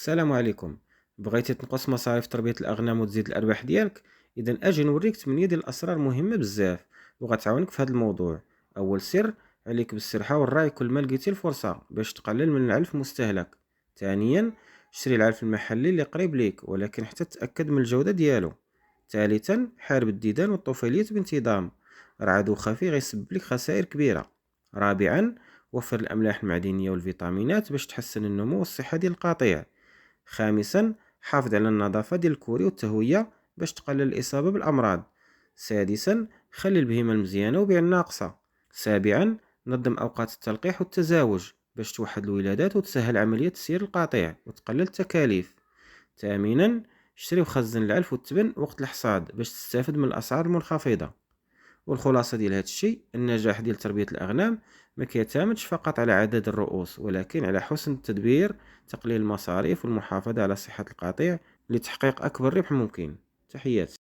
السلام عليكم. بغيتي تنقص مصاريف تربية الأغنام وتزيد الأرباح ديالك؟ إذا أجي نوريك 8 ديال الأسرار مهمة بزاف وغتعاونك في هذا الموضوع. أول سر: عليك بالسرحة والراعي كل ما لقيتي الفرصة باش تقلل من العلف المستهلك. ثانيا، شري العلف المحلي اللي قريب ليك ولكن حتى تأكد من الجودة ديالو. ثالثا، حارب الديدان والطفيليات بانتظام، راه عدو خفي غيسبب لك خسائر كبيرة. رابعا، وفر الأملاح المعدنية والفيتامينات باش تحسن النمو والصحة ديال القطيع. خامسا، حافظ على النظافة ديال الكوري والتهوية باش تقلل الإصابة بالأمراض. سادسا، خلي البهيمة المزيانة وبيع الناقصة. سابعا، نظم أوقات التلقيح والتزاوج باش توحد الولادات وتسهل عملية تسيير القطيع وتقلل التكاليف. ثامنا، اشتري وخزن العلف والتبن وقت الحصاد باش تستافد من الأسعار المنخفضة. والخلاصة ديال هذا الشيء: النجاح ديال تربية الأغنام ما كيعتمدش فقط على عدد الرؤوس ولكن على حسن التدبير، تقليل المصاريف والمحافظة على صحة القطيع لتحقيق أكبر ربح ممكن. تحياتي.